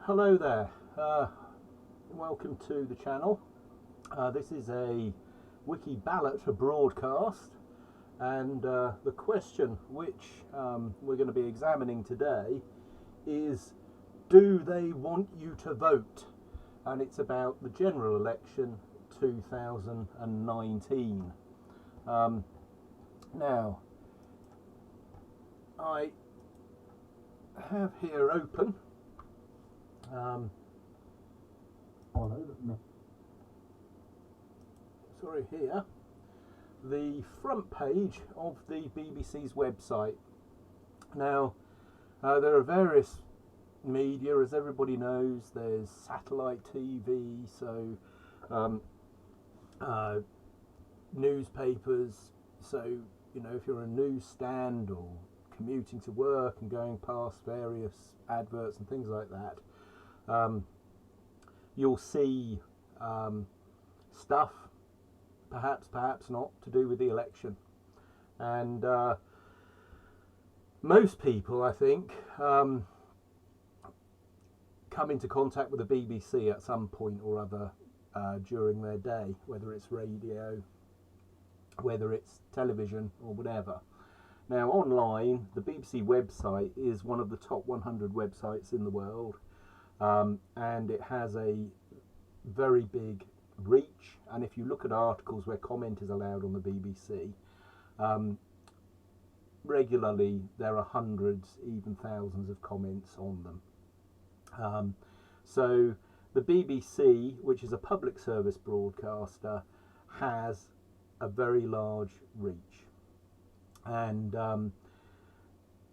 Hello there, welcome to the channel. This is a wiki ballot broadcast, and the question which we're going to be examining today is, do they want you to vote? And it's about the general election 2019. Now, I have here open here the front page of the BBC's website. Now, there are various media, as everybody knows. There's satellite TV, so newspapers, so you know, if you're a newsstand or commuting to work and going past various adverts and things like that, you'll see stuff, perhaps not, to do with the election. And most people, I think, come into contact with the BBC at some point or other during their day, whether it's radio, whether it's television or whatever. Now, online, the BBC website is one of the top 100 websites in the world, and it has a very big reach. And if you look at articles where comment is allowed on the BBC, regularly there are hundreds, even thousands of comments on them. So the BBC, which is a public service broadcaster, has a very large reach, and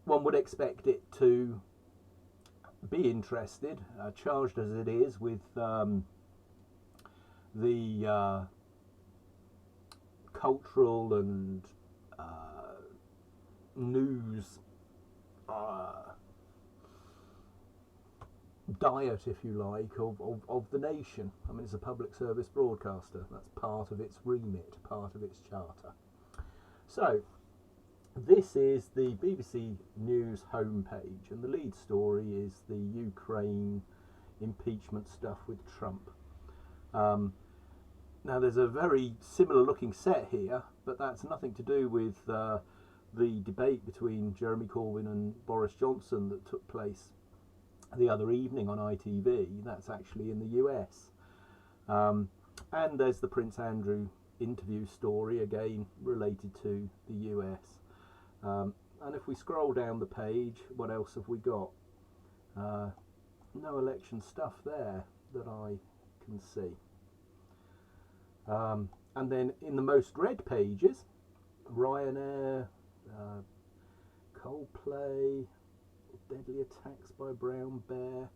one would expect it to be interested, charged as it is with the cultural and news diet, if you like, of the nation. I mean, it's a public service broadcaster. That's part of its remit, part of its charter. So this is the BBC News homepage, and the lead story is the Ukraine impeachment stuff with Trump. Now, there's a very similar looking set here, but that's nothing to do with the debate between Jeremy Corbyn and Boris Johnson that took place the other evening on ITV. That's actually in the US. And there's the Prince Andrew interview story, again related to the US. And if we scroll down the page, what else have we got? No election stuff there that I can see. And then in the most read pages, Ryanair, Coldplay, Deadly Attacks by Brown Bear.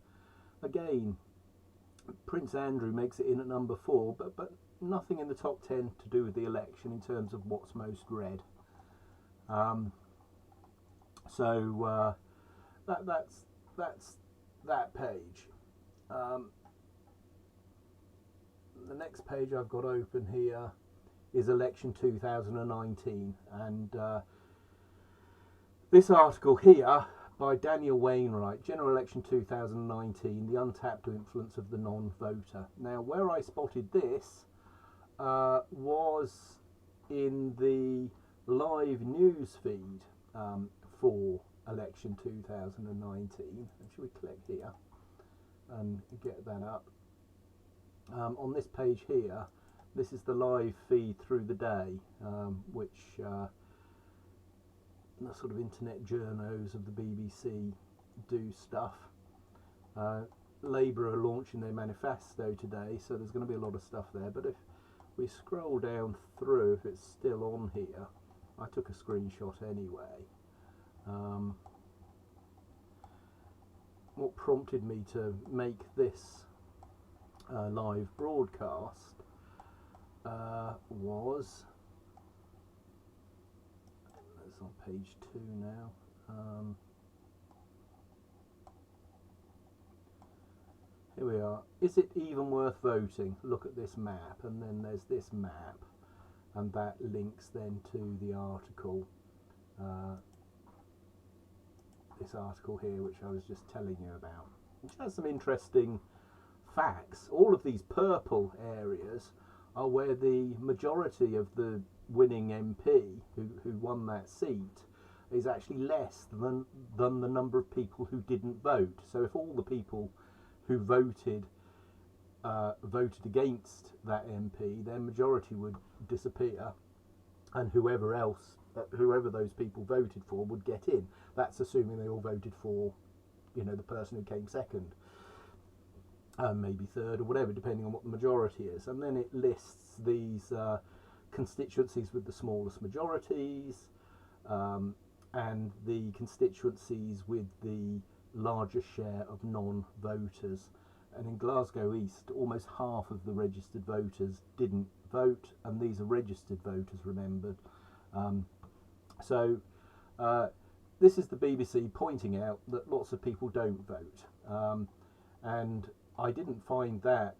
Again, Prince Andrew makes it in at number 4, but nothing in the top 10 to do with the election in terms of what's most read. So that's that page. The next page I've got open here is election 2019, and this article here by Daniel Wainwright, General Election 2019, the untapped influence of the non-voter. Now, where I spotted this was in the live news feed for election 2019. And should we click here and get that up? On this page here, this is the live feed through the day, which the sort of internet journos of the BBC do stuff. Labour are launching their manifesto today, so there's going to be a lot of stuff there. But if we scroll down through, if it's still on here, I took a screenshot anyway. What prompted me to make this live broadcast was, it's on page 2 now, here we are. Is it even worth voting? Look at this map, and then there's this map, and that links then to the article, this article here, which I was just telling you about. which has some interesting facts. All of these purple areas are where the majority of the winning MP who won that seat is actually less than the number of people who didn't vote. So if all the people who voted against that MP, their majority would disappear, and whoever those people voted for would get in. That's assuming they all voted for, the person who came second, maybe third or whatever, depending on what the majority is. And then it lists these constituencies with the smallest majorities, and the constituencies with the largest share of non-voters. And in Glasgow East, almost half of the registered voters didn't vote, and these are registered voters, remembered. So this is the BBC pointing out that lots of people don't vote, and I didn't find that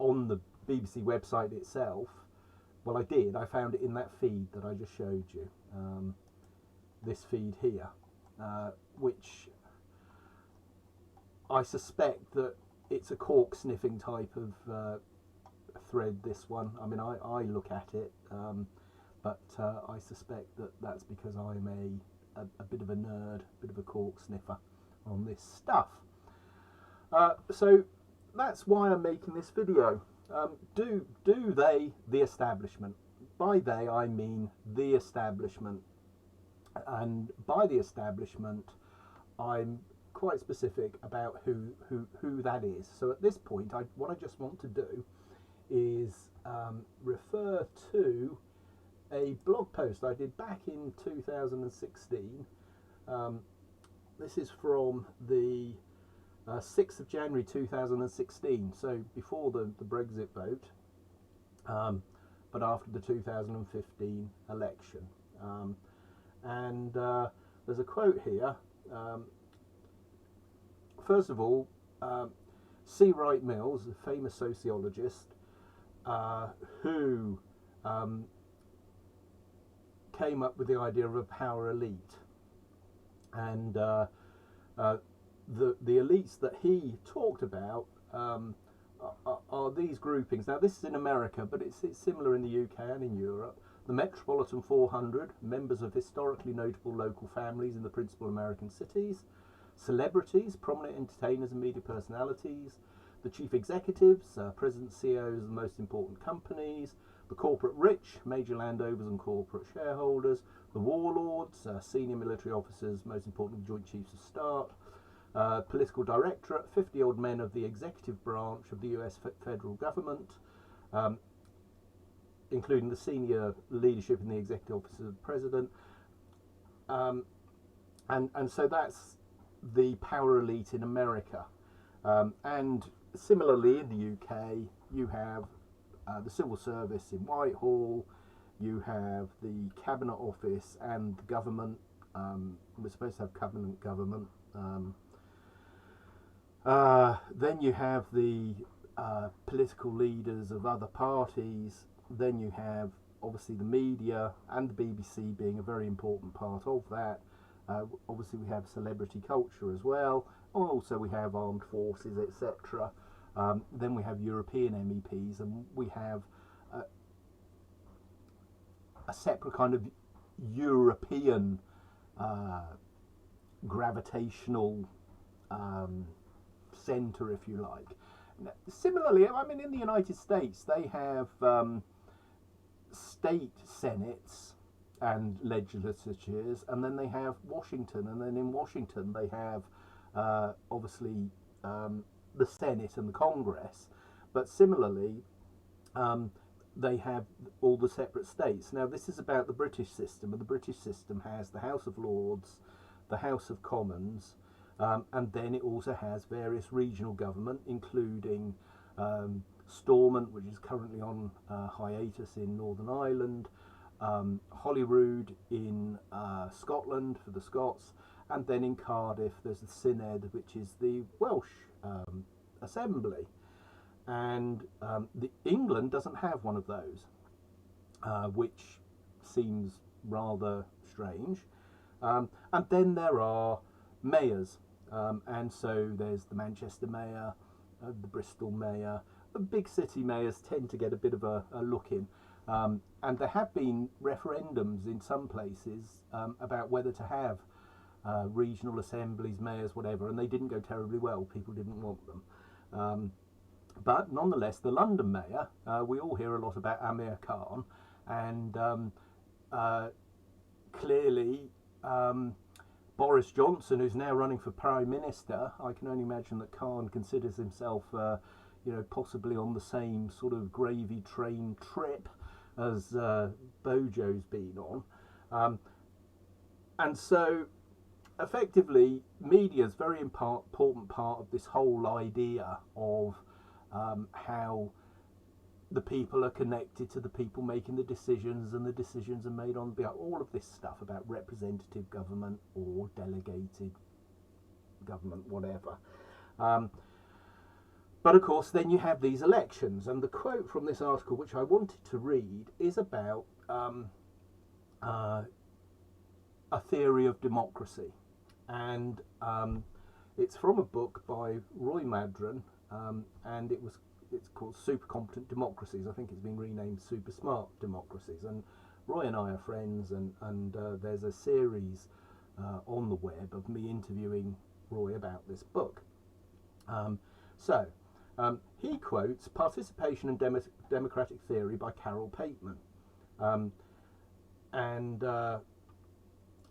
on the BBC website itself. Well, I did. I found it in that feed that I just showed you, this feed here, which I suspect that it's a cork sniffing type of thread, this one. I mean, I look at it, but I suspect that that's because I'm a bit of a nerd, a bit of a cork sniffer on this stuff. So that's why I'm making this video. Do they, the establishment? By they I mean the establishment, and by the establishment I'm quite specific about who that is. So at this point, what I just want to do is refer to a blog post I did back in 2016. This is from the 6th of January 2016, so before the Brexit vote, but after the 2015 election. And there's a quote here. First of all, C. Wright Mills, a famous sociologist, who came up with the idea of a power elite, and the elites that he talked about are these groupings. Now, this is in America, but it's similar in the UK and in Europe. The Metropolitan 400, members of historically notable local families in the principal American cities. Celebrities, prominent entertainers and media personalities. The chief executives, presidents, CEOs of the most important companies. The corporate rich, major landowners and corporate shareholders. The warlords, senior military officers, most importantly joint chiefs of staff. Political directorate, 50-odd men of the executive branch of the US federal government, including the senior leadership in the executive office of the president. And so that's the power elite in America. And similarly in the UK, you have the civil service in Whitehall, you have the cabinet office and the government. We're supposed to have cabinet government. Then you have the political leaders of other parties. Then you have obviously the media, and the BBC being a very important part of that. Obviously we have celebrity culture as well, and also we have armed forces, etc. Then we have European MEPs, and we have a separate kind of European gravitational centre, if you like. Now, similarly, I mean, in the United States, they have state senates and legislatures, and then they have Washington, and then in Washington they have obviously the Senate and the Congress, but similarly they have all the separate states. Now, this is about the British system, and the British system has the House of Lords, the House of Commons, and then it also has various regional government, including Stormont, which is currently on hiatus in Northern Ireland, Holyrood in Scotland for the Scots, and then in Cardiff there's the Syned, which is the Welsh Assembly. And England doesn't have one of those, which seems rather strange. And then there are mayors. And so there's the Manchester mayor, the Bristol mayor. The big city mayors tend to get a bit of a look in. And there have been referendums in some places about whether to have regional assemblies, mayors, whatever, and they didn't go terribly well. People didn't want them. But nonetheless, the London mayor, we all hear a lot about Amir Khan, and clearly Boris Johnson, who's now running for Prime Minister, I can only imagine that Khan considers himself possibly on the same sort of gravy train trip as Bojo's been on. And so effectively media is a very important part of this whole idea of how the people are connected to the people making the decisions, and the decisions are made on all of this stuff about representative government or delegated government, whatever. But of course then you have these elections, and the quote from this article which I wanted to read is about a theory of democracy, and it's from a book by Roy Madron, and it's called Super Competent Democracies. I think it's been renamed Super Smart Democracies, and Roy and I are friends, and there's a series on the web of me interviewing Roy about this book. He quotes Participation and Democratic Theory by Carol Pateman, and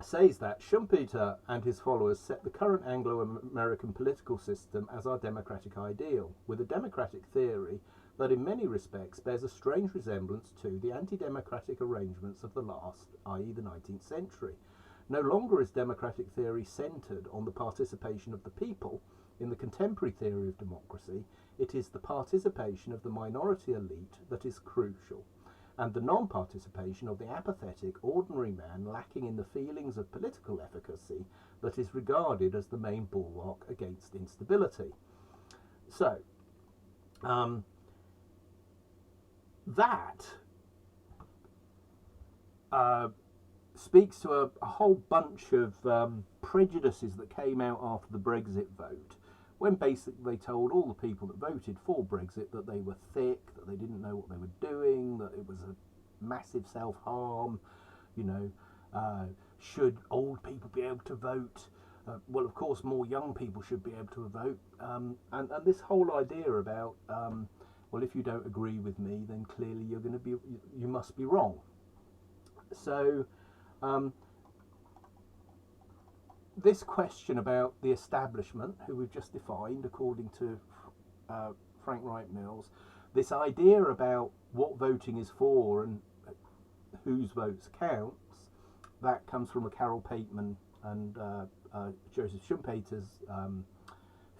says that Schumpeter and his followers set the current Anglo-American political system as our democratic ideal, with a democratic theory that in many respects bears a strange resemblance to the anti-democratic arrangements of the last, i.e. the 19th century. No longer is democratic theory centred on the participation of the people. In the contemporary theory of democracy, it is the participation of the minority elite that is crucial, and the non-participation of the apathetic, ordinary man lacking in the feelings of political efficacy that is regarded as the main bulwark against instability. So, that speaks to a whole bunch of prejudices that came out after the Brexit vote, when basically they told all the people that voted for Brexit that they were thick, that they didn't know what they were doing, that it was a massive self-harm, should old people be able to vote? Well, of course, more young people should be able to vote. And this whole idea about, well, if you don't agree with me, then clearly you must be wrong. So, this question about the establishment, who we've just defined according to Frank Wright Mills, this idea about what voting is for and whose votes counts, that comes from a Carol Pateman and Joseph Schumpeter's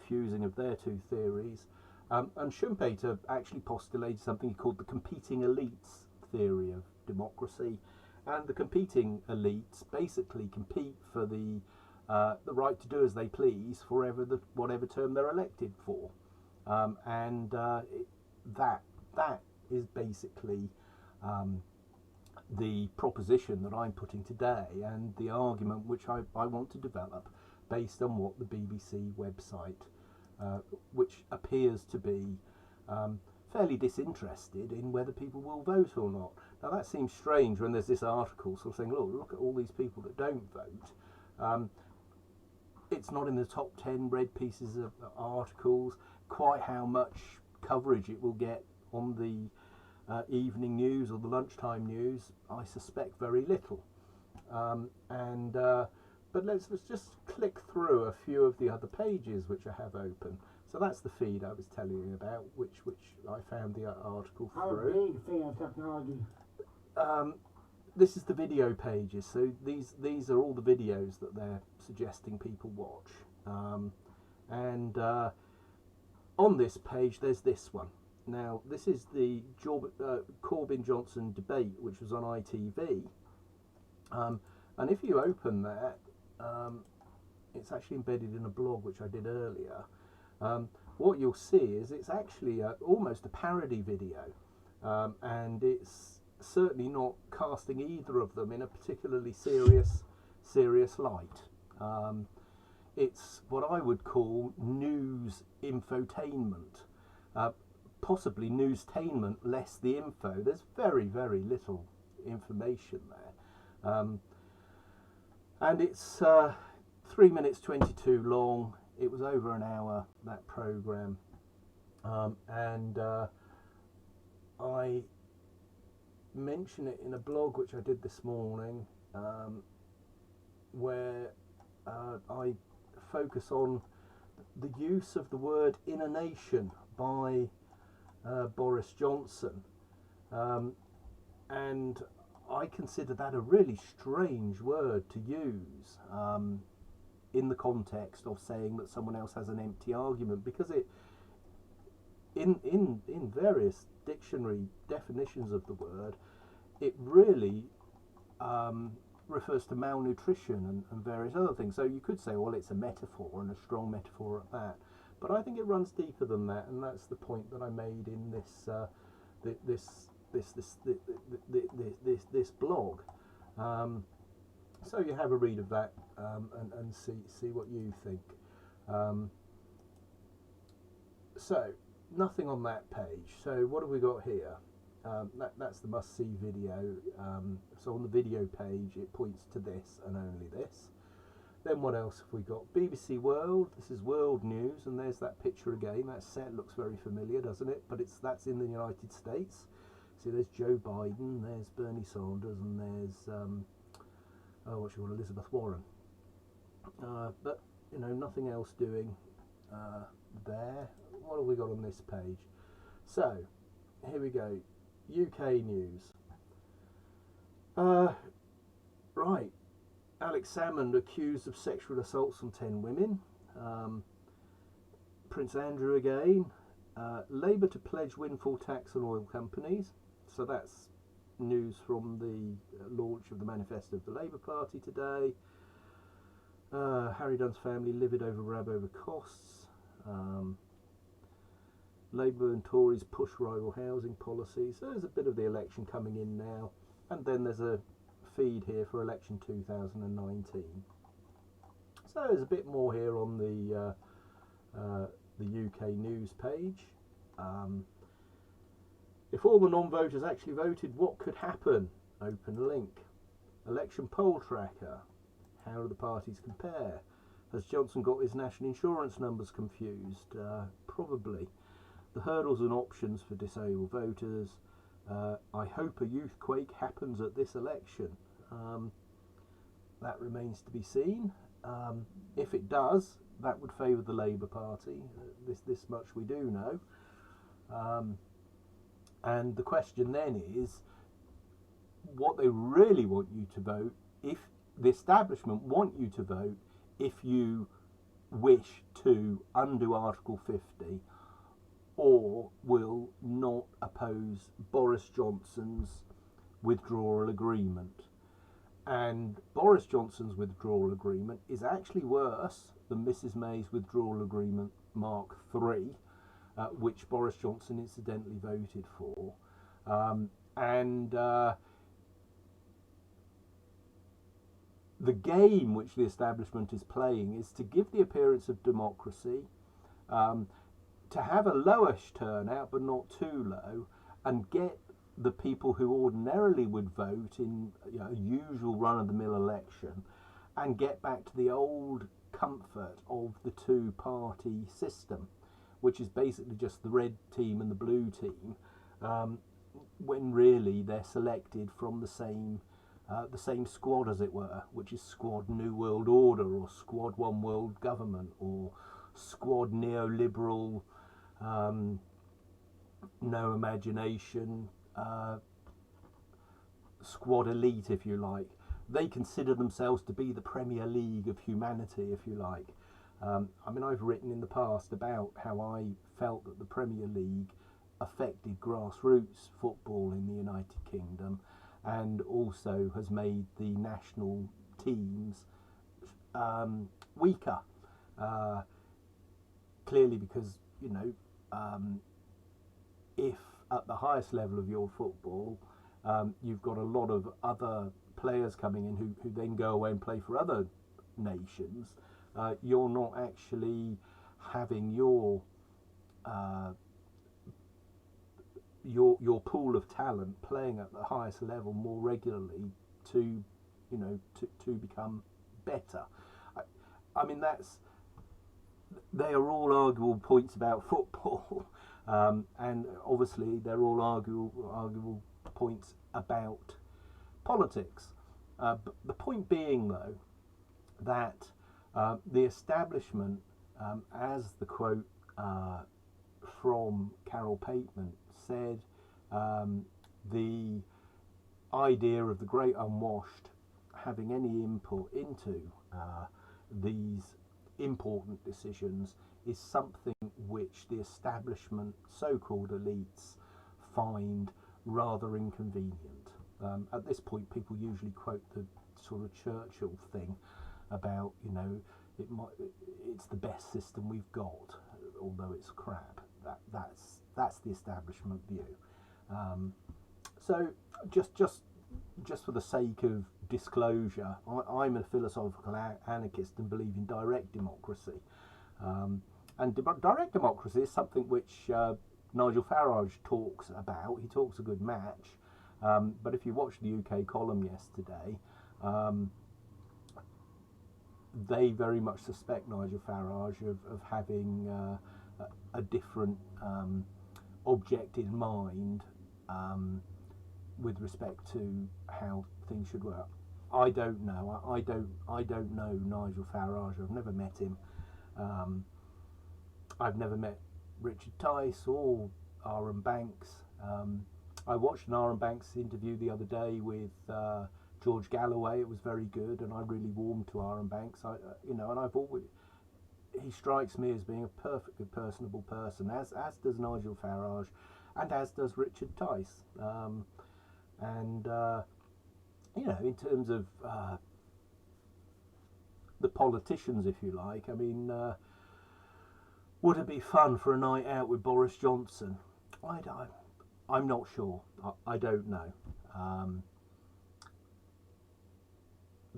fusing of their two theories. And Schumpeter actually postulated something he called the competing elites theory of democracy, and the competing elites basically compete for the right to do as they please for whatever term they're elected for, and that is basically the proposition that I'm putting today, and the argument which I want to develop based on what the BBC website, which appears to be fairly disinterested in whether people will vote or not. Now that seems strange when there's this article sort of saying, look at all these people that don't vote. It's not in the top 10 read pieces of articles. Quite how much coverage it will get on the evening news or the lunchtime news, I suspect very little. But let's just click through a few of the other pages which I have open. So that's the feed I was telling you about, which I found the article through. How big fan of technology? This is the video pages, so these are all the videos that they're suggesting people watch. On this page there's this one. Now this is the Corbyn-Johnson debate, which was on ITV. And if you open that, it's actually embedded in a blog which I did earlier. What you'll see is it's actually almost a parody video, and it's certainly not casting either of them in a particularly serious light. It's what I would call news infotainment, possibly newstainment less the info. There's very, very little information there. And it's 3 minutes 22 long. It was over an hour, that programme. And I mention it in a blog which I did this morning, where I focus on the use of the word "in a nation" by Boris Johnson, and I consider that a really strange word to use in the context of saying that someone else has an empty argument, because it in various dictionary definitions of the word, it really refers to malnutrition and various other things. So you could say, well, it's a metaphor, and a strong metaphor at that. But I think it runs deeper than that, and that's the point that I made in this blog. So you have a read of that and see what you think. So nothing on that page. So what have we got here? That's the must-see video. So on the video page, it points to this and only this. Then what else have we got? BBC World. This is world news, and there's that picture again. That set looks very familiar, doesn't it? But that's in the United States. See, there's Joe Biden, there's Bernie Sanders, and there's Elizabeth Warren. But nothing else doing there. What have we got on this page? So here we go. UK news. Right. Alex Salmond accused of sexual assaults on 10 women. Prince Andrew again. Labour to pledge windfall tax on oil companies. So that's news from the launch of the manifesto of the Labour Party today. Harry Dunn's family livid over rab over costs. Labour and Tories push rival housing policies. So there's a bit of the election coming in now, and then there's a feed here for election 2019. So there's a bit more here on the UK news page. If all the non-voters actually voted, what could happen? Open link. Election poll tracker. How do the parties compare? Has Johnson got his national insurance numbers confused? Probably. The hurdles and options for disabled voters. I hope a youthquake happens at this election. That remains to be seen. If it does, that would favour the Labour Party. This much we do know. And the question then is, what they really want you to vote, if the establishment want you to vote, if you wish to undo Article 50, or will not oppose Boris Johnson's withdrawal agreement. And Boris Johnson's withdrawal agreement is actually worse than Mrs May's withdrawal agreement Mark III, which Boris Johnson incidentally voted for. The game which the establishment is playing is to give the appearance of democracy, to have a lowish turnout but not too low, and get the people who ordinarily would vote in a usual run-of-the-mill election, and get back to the old comfort of the two-party system, which is basically just the red team and the blue team, when really they're selected from the same squad, as it were, which is Squad New World Order, or Squad One World Government, or Squad Neoliberal, no imagination, Squad Elite, if you like. They consider themselves to be the Premier League of humanity, if you like. I've written in the past about how I felt that the Premier League affected grassroots football in the United Kingdom, and also has made the national teams weaker. Clearly, because if at the highest level of your football you've got a lot of other players coming in who then go away and play for other nations, you're not actually having your pool of talent playing at the highest level more regularly to to become better. I mean, they are all arguable points about football, and obviously they're all arguable points about politics. But the point being, though, that the establishment, as the quote from Carol Pateman said, the idea of the great unwashed having any input into these important decisions is something which the establishment, so-called elites, find rather inconvenient. At this point, people usually quote the sort of Churchill thing about, it's the best system we've got, although it's crap. That's the establishment view. So just for the sake of disclosure, I'm a philosophical anarchist and believe in direct democracy. And direct democracy is something which Nigel Farage talks about. He talks a good match. But if you watched the UK column yesterday, they very much suspect Nigel Farage of having a different object in mind with respect to how things should work. I don't know. I don't know Nigel Farage. I've never met him. I've never met Richard Tice or Aaron Banks. I watched an Aaron Banks interview the other day with George Galloway. It was very good, and I really warmed to Aaron Banks. And I've always, he strikes me as being a perfectly personable person, as does Nigel Farage, and as does Richard Tice. In terms of the politicians, if you like, I mean, would it be fun for a night out with Boris Johnson? I'm not sure. I don't know.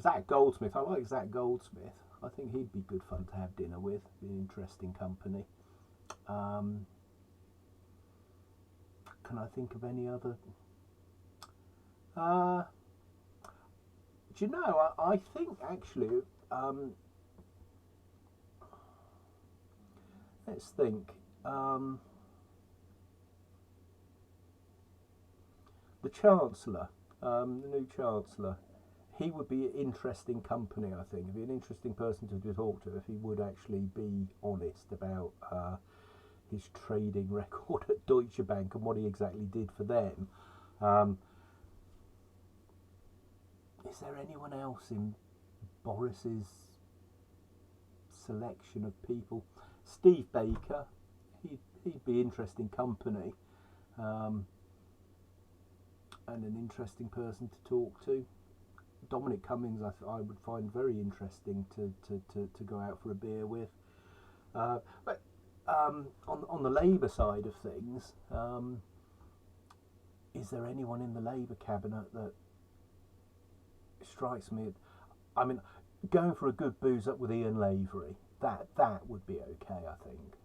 Zach Goldsmith, I like Zach Goldsmith. I think he'd be good fun to have dinner with. Be an interesting company. Can I think of any other? Do you know, I think actually, let's think. The Chancellor, the new Chancellor, he would be an interesting company, I think. He'd be an interesting person to talk to if he would actually be honest about his trading record at Deutsche Bank and what he exactly did for them. Is there anyone else in Boris's selection of people? Steve Baker, he'd be interesting company, and an interesting person to talk to. Dominic Cummings, I would find very interesting to go out for a beer with. But on the Labour side of things, is there anyone in the Labour cabinet that strikes me? I mean, going for a good booze up with Ian Lavery, that would be okay, I think.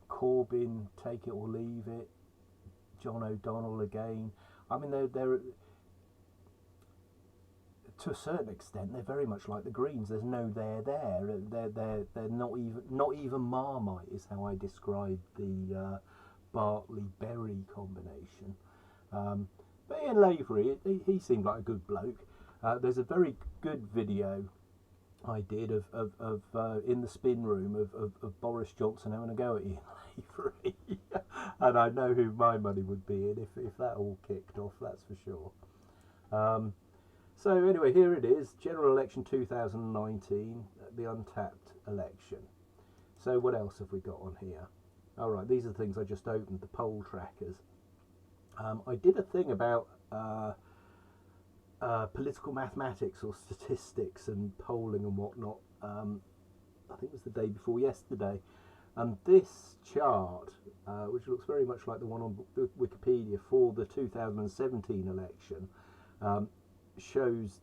Corbyn, take it or leave it. John O'Donnell again. I mean, they're to a certain extent, they're very much like the Greens. There's no there. They're not even Marmite is how I describe the Bartley-Berry combination. But Ian Lavery, he seemed like a good bloke. There's a very good video I did of in the spin room of Boris Johnson having a go at Ian Lavery, and I know who my money would be in if that all kicked off. That's for sure. So anyway, here it is, general election 2019, the untapped election. So what else have we got on here? All right, these are the things I just opened, the poll trackers. I did a thing about political mathematics or statistics and polling and whatnot. I think it was the day before yesterday. And this chart, which looks very much like the one on Wikipedia for the 2017 election, shows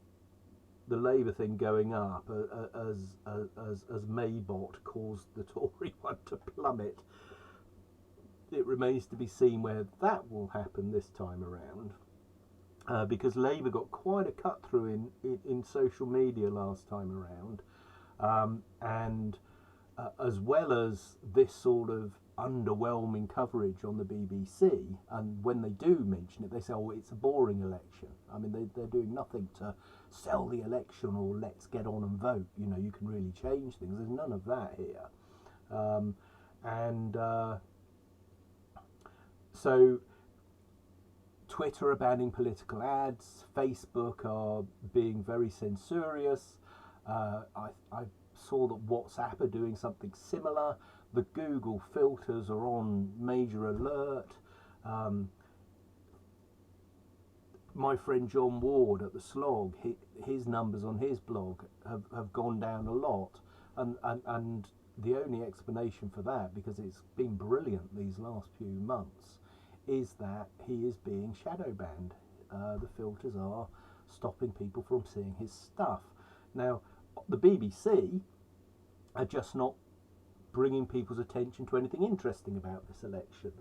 the Labour thing going up as Maybot caused the Tory one to plummet. It remains to be seen where that will happen this time around, because Labour got quite a cut through in social media last time around, and as well as this sort of underwhelming coverage on the BBC, and when they do mention it, they say, oh, it's a boring election. I mean, they're doing nothing to sell the election or let's get on and vote. You know, you can really change things. There's none of that here. So Twitter are banning political ads. Facebook are being very censorious. I saw that WhatsApp are doing something similar. The Google filters are on major alert. My friend John Ward at the Slog, his numbers on his blog have gone down a lot, and the only explanation for that, because it's been brilliant these last few months, is that he is being shadow banned. The filters are stopping people from seeing his stuff. Now, the BBC are just not bringing people's attention to anything interesting about this election,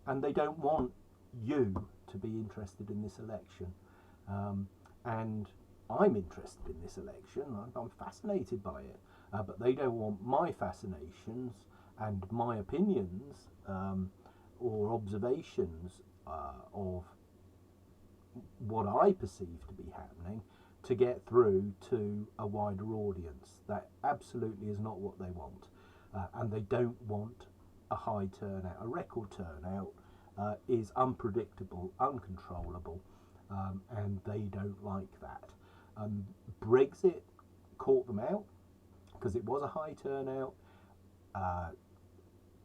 and they don't want you to be interested in this election, and I'm interested in this election. I'm fascinated by it, but they don't want my fascinations and my opinions or observations of what I perceive to be happening to get through to a wider audience. That absolutely is not what they want, and they don't want a high turnout. A record turnout is unpredictable, uncontrollable, and they don't like that. Brexit caught them out because it was a high turnout.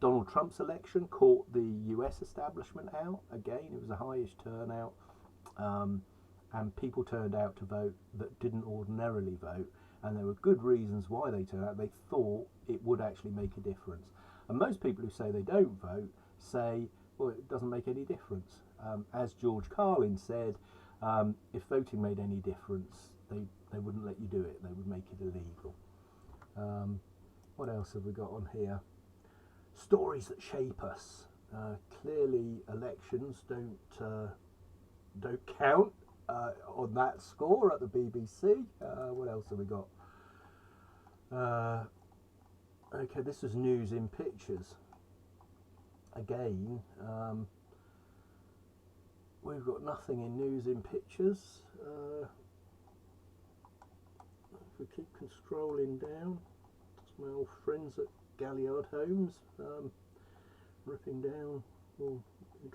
Donald Trump's election caught the US establishment out. Again, it was the highest turnout, and people turned out to vote that didn't ordinarily vote, and there were good reasons why they turned out. They thought it would actually make a difference. And most people who say they don't vote say, well, it doesn't make any difference. As George Carlin said, if voting made any difference, they wouldn't let you do it. They would make it illegal. What else have we got on here? Stories that shape us. Clearly, elections don't count on that score at the BBC. What else have we got? Okay, this is news in pictures. Again, we've got nothing in news in pictures. If we keep scrolling down, it's my old friends at Galliard Homes ripping down, or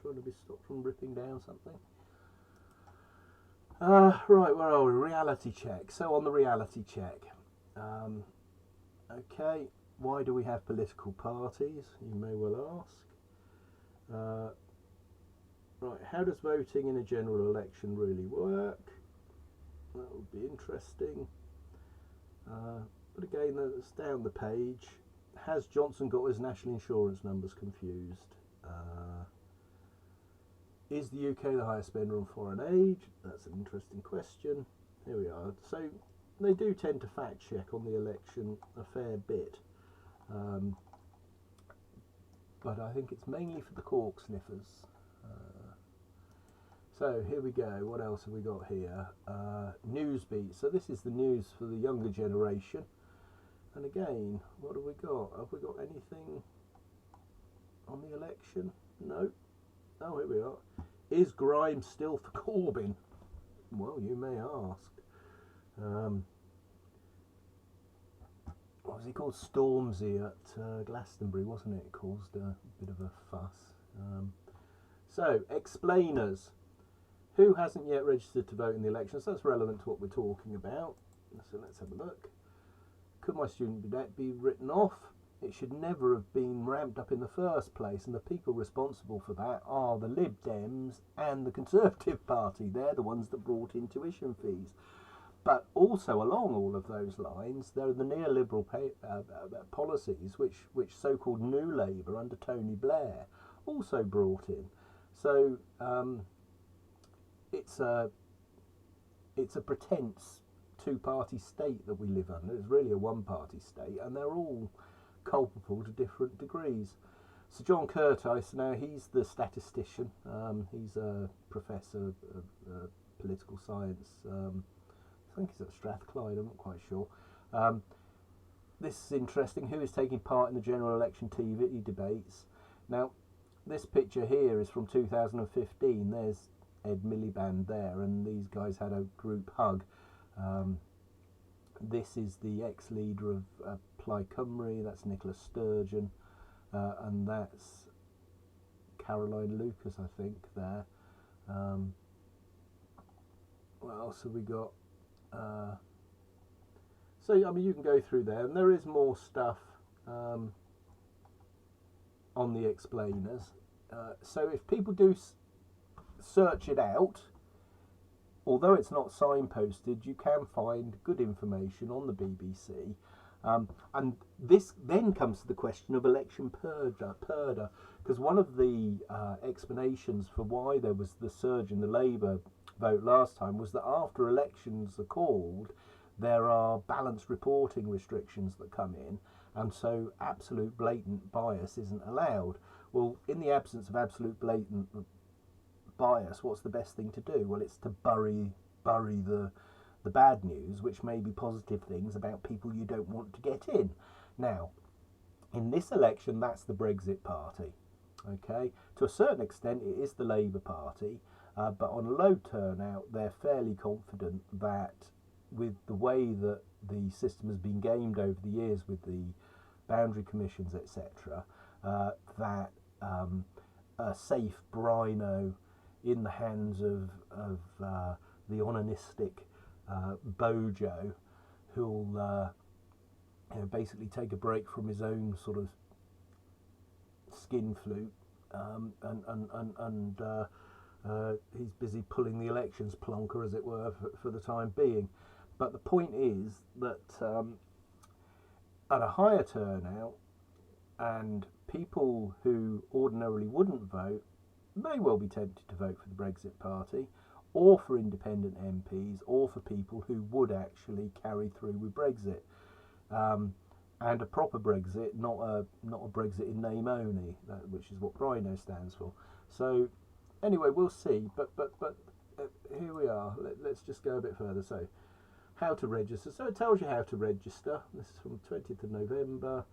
trying to be stopped from ripping down something. Right, where are we? Reality check. So on the reality check, okay, why do we have political parties? You may well ask. Right, how does voting in a general election really work? That would be interesting. But again, that's down the page. Has Johnson got his national insurance numbers confused? Is the UK the highest spender on foreign aid? That's an interesting question. Here we are. So they do tend to fact check on the election a fair bit. But I think it's mainly for the cork sniffers. So here we go. What else have we got here? Newsbeat. So this is the news for the younger generation. And again, what have we got? Have we got anything on the election? No. Oh, here we are. Is Grimes still for Corbyn? Well, you may ask. What was he called? Stormzy at Glastonbury, wasn't it? It caused a bit of a fuss. So, explainers. Who hasn't yet registered to vote in the elections? That's relevant to what we're talking about. So let's have a look. Could my student debt be written off? It should never have been ramped up in the first place, and the people responsible for that are the Lib Dems and the Conservative Party. They're the ones that brought in tuition fees. But also along all of those lines, there are the neoliberal policies which so-called New Labour under Tony Blair also brought in. So it's a pretense two-party state that we live under. It's really a one-party state, and they're all culpable to different degrees. So John Curtice, now he's the statistician. He's a professor of political science. I think he's at Strathclyde, I'm not quite sure. This is interesting. Who is taking part in the general election TV debates? Now, this picture here is from 2015. There's Ed Miliband there, and these guys had a group hug. This is the ex-leader of Plaid Cymru, that's Nicola Sturgeon, and that's Caroline Lucas, I think, there. What else have we got? So, I mean, you can go through there, and there is more stuff on the explainers. So if people do search it out, although it's not signposted, you can find good information on the BBC. And this then comes to the question of election purdah, because one of the explanations for why there was the surge in the Labour vote last time was that after elections are called, there are balanced reporting restrictions that come in, and so absolute blatant bias isn't allowed. Well, in the absence of absolute blatant bias, what's the best thing to do? Well, it's to bury the bad news, which may be positive things about people you don't want to get in. Now, in this election, that's the Brexit Party. Okay, to a certain extent, it is the Labour Party, but on a low turnout, they're fairly confident that with the way that the system has been gamed over the years with the boundary commissions, etc., that a safe brino in the hands of the onanistic Bojo, who'll basically take a break from his own sort of skin flute, and he's busy pulling the elections plonker, as it were, for the time being. But the point is that at a higher turnout, and people who ordinarily wouldn't vote may well be tempted to vote for the Brexit Party, or for independent MPs, or for people who would actually carry through with Brexit, and a proper Brexit, not a Brexit in name only, which is what Brino stands for. So anyway, we'll see. But here we are. Let's just go a bit further. So, how to register. So it tells you how to register. This is from 20th of November.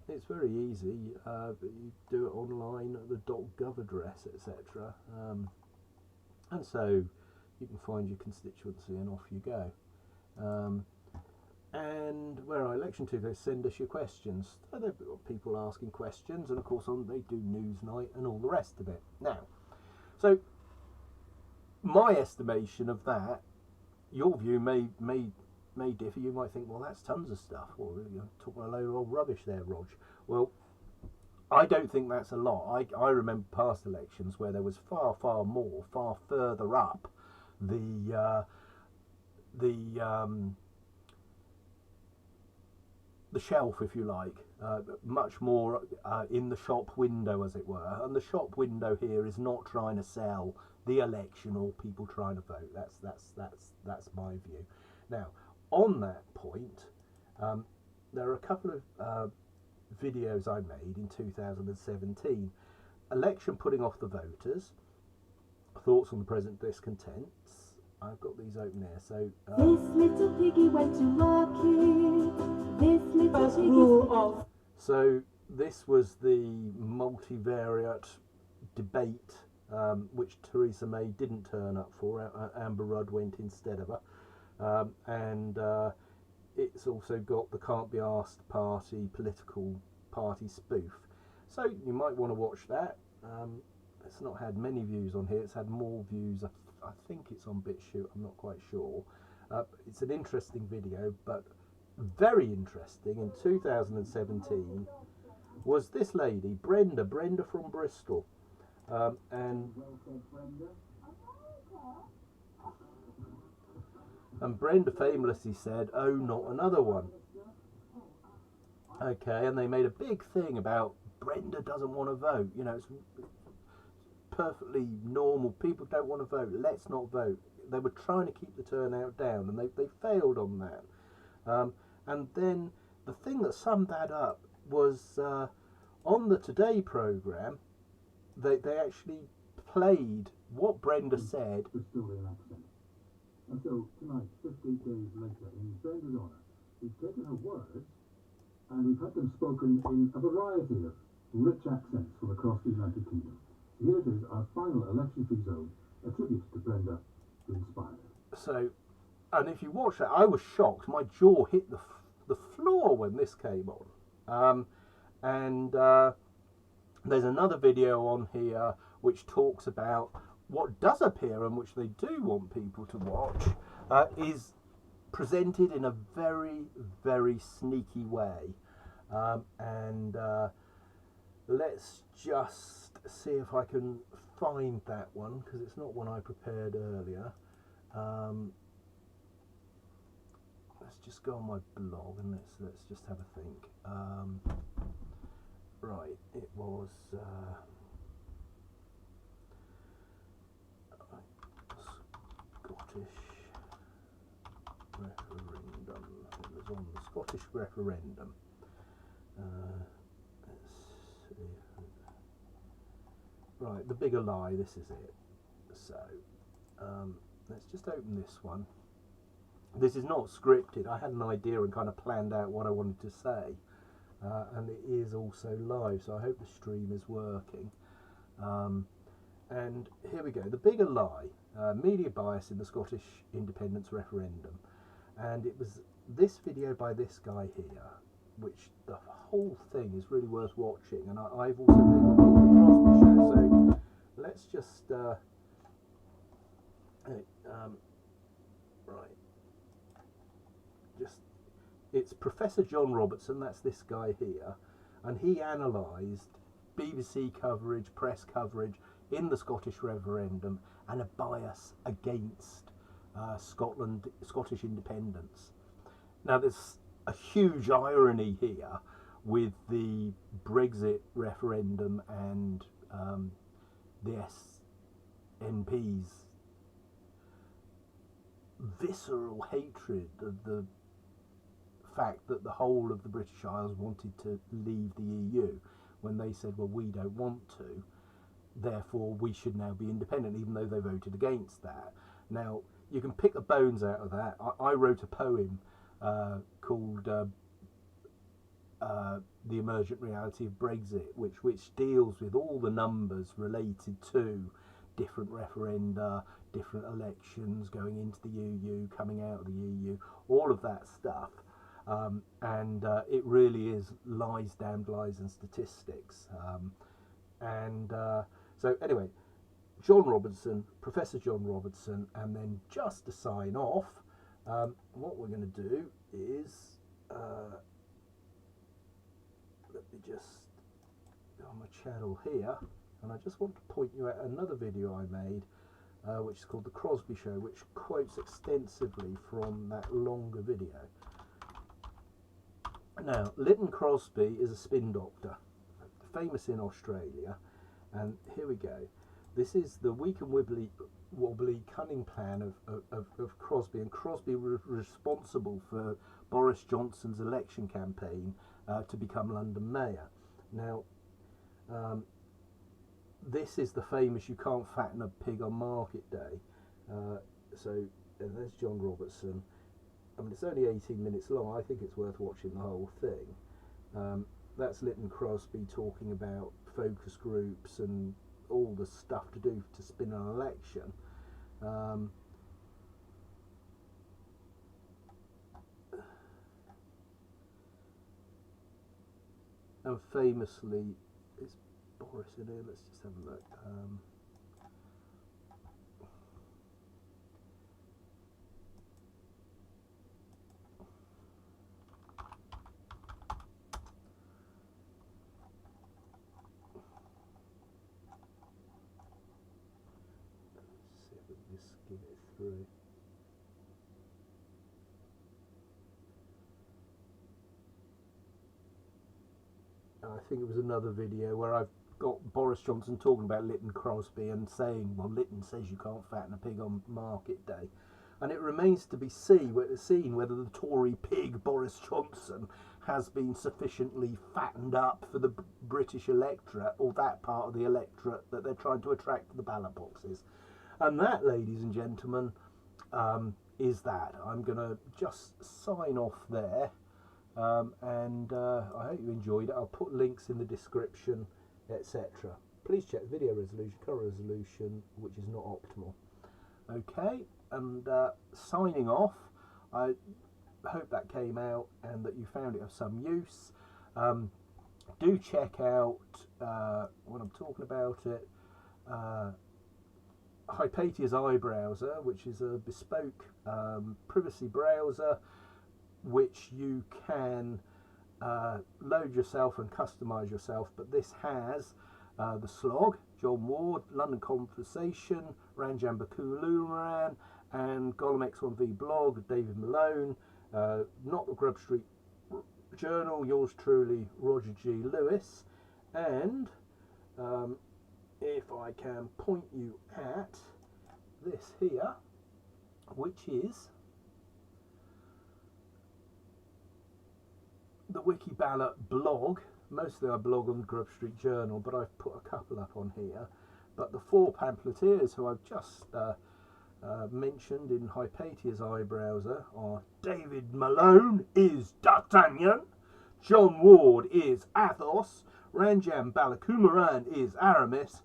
It's very easy. You do it online at the .gov address, etc. And so you can find your constituency, and off you go. And where are election to? They send us your questions. So they've got people asking questions, and of course they do Newsnight and all the rest of it. Now, so my estimation of that, your view may differ. You might think, well, that's tons of stuff. Well, you're talking a load of old rubbish there, Rog. Well, I don't think that's a lot. I remember past elections where there was far more, far further up the shelf, if you like, much more in the shop window, as it were. And the shop window here is not trying to sell the election or people trying to vote. That's my view. Now, on that point, there are a couple of videos I made in 2017. Election putting off the voters, thoughts on the present discontents. I've got these open here. So this little piggy went to market. This little piggy rule of. So this was the multivariate debate, which Theresa May didn't turn up for. Amber Rudd went instead of her, and it's also got the Can't Be Asked Party political party spoof. So you might want to watch that. It's not had many views on here. It's had more views. I think it's on BitChute. I'm not quite sure. It's an interesting video, but very interesting. In 2017 was this lady, Brenda from Bristol, and Brenda famously said, "Oh, not another one." Okay, and they made a big thing about Brenda doesn't want to vote. You know, it's perfectly normal. People don't want to vote. Let's not vote. they were trying to keep the turnout down, and they failed on that. And then the thing that summed that up was on the Today programme, they actually played what Brenda said. Bristolian accent. And so tonight, 50 days later, in Brenda's honour, we've taken her words and we've had them spoken in a variety of rich accents from across the United Kingdom. Here it is, our final election-free zone, a tribute to Brenda, who inspired her. So, and if you watch that, I was shocked. My jaw hit the floor when this came on. There's another video on here which talks about what does appear, and which they do want people to watch, is presented in a very, very sneaky way. Let's just see if I can find that one, because it's not one I prepared earlier. Let's just go on my blog and let's just have a think. Right, it was Scottish referendum. It was on the Scottish referendum. Let's see. Right, the bigger lie. This is it. So let's just open this one. This is not scripted. I had an idea and kind of planned out what I wanted to say. And it is also live, so I hope the stream is working. And here we go. The bigger lie, media bias in the Scottish independence referendum. And it was this video by this guy here, which the whole thing is really worth watching. And I've also been on the Crosby show, so let's just right. It's Professor John Robertson, that's this guy here, and he analysed BBC coverage, press coverage in the Scottish referendum, and a bias against Scottish independence. Now there's a huge irony here with the Brexit referendum and the SNP's visceral hatred of the fact that the whole of the British Isles wanted to leave the EU, when they said, well, we don't want to, therefore we should now be independent, even though they voted against that. Now, you can pick the bones out of that. I wrote a poem called The Emergent Reality of Brexit, which deals with all the numbers related to different referenda, different elections, going into the EU, coming out of the EU, all of that stuff. It really is lies, damned lies and statistics. So anyway, John Robertson, Professor John Robertson, and then just to sign off, what we're going to do is, let me just go on my channel here, and I just want to point you at another video I made, which is called The Crosby Show, which quotes extensively from that longer video. Now, Lytton Crosby is a spin doctor, famous in Australia, and here we go. This is the weak and wobbly cunning plan of Crosby, and Crosby was responsible for Boris Johnson's election campaign to become London Mayor. Now, this is the famous "you can't fatten a pig on market day." So there's John Robertson. I mean, it's only 18 minutes long. I think it's worth watching the whole thing. That's Lytton Crosby talking about focus groups and all the stuff to do to spin an election. And famously, is Boris in here? Let's just have a look. See if we can just skim it through. I think it was another video where I've got Boris Johnson talking about Lytton Crosby and saying, well, Lytton says you can't fatten a pig on market day. And it remains to be seen whether the Tory pig Boris Johnson has been sufficiently fattened up for the British electorate, or that part of the electorate that they're trying to attract to the ballot boxes. And that, ladies and gentlemen, is that. I'm going to just sign off there. And I hope you enjoyed it. I'll put links in the description, etc. Please check video resolution, color resolution, which is not optimal. Okay, and signing off. I hope that came out and that you found it of some use. Do check out, when I'm talking about it, Hypatia's iBrowser, which is a bespoke privacy browser which you can load yourself and customize yourself. But this has the Slog, John Ward, London Conversation, Ranjan Bakuluran, and Gollum X1V blog, David Malone, Not the Grub Street Journal, yours truly, Roger G. Lewis, and if I can point you at this here, which is the Wiki Ballot blog. Mostly I blog on the Grub Street Journal, but I've put a couple up on here. But the 4 pamphleteers who I've just mentioned in Hypatia's iBrowser are David Malone is D'Artagnan, John Ward is Athos, Ranjan Balakumaran is Aramis,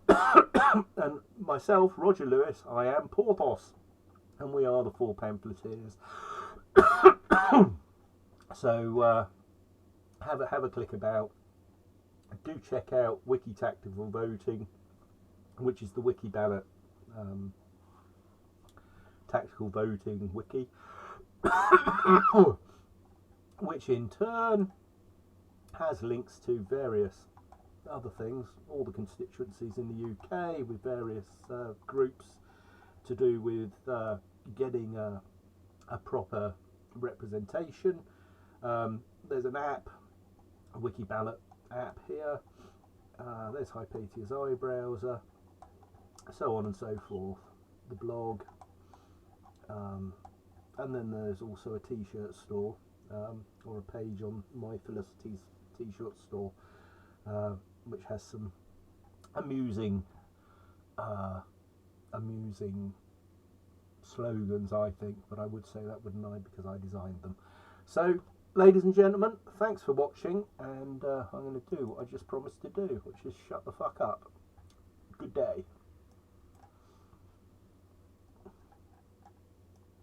and myself, Roger Lewis, I am Porthos, and we are the 4 pamphleteers. So have a click about. Do check out Wiki Tactical Voting, which is the Wiki Ballot tactical voting wiki, which in turn has links to various other things, all the constituencies in the UK, with various groups to do with getting a proper representation. There's an app, a Wiki Ballot app here. There's Hypatia's iBrowser, so on and so forth. The blog, and then there's also a t-shirt store, or a page on My Felicity's t-shirt store, which has some amusing slogans, I think, but I would say that, wouldn't I, because I designed them. So, ladies and gentlemen, thanks for watching, and I'm going to do what I just promised to do, which is shut the fuck up. Good day.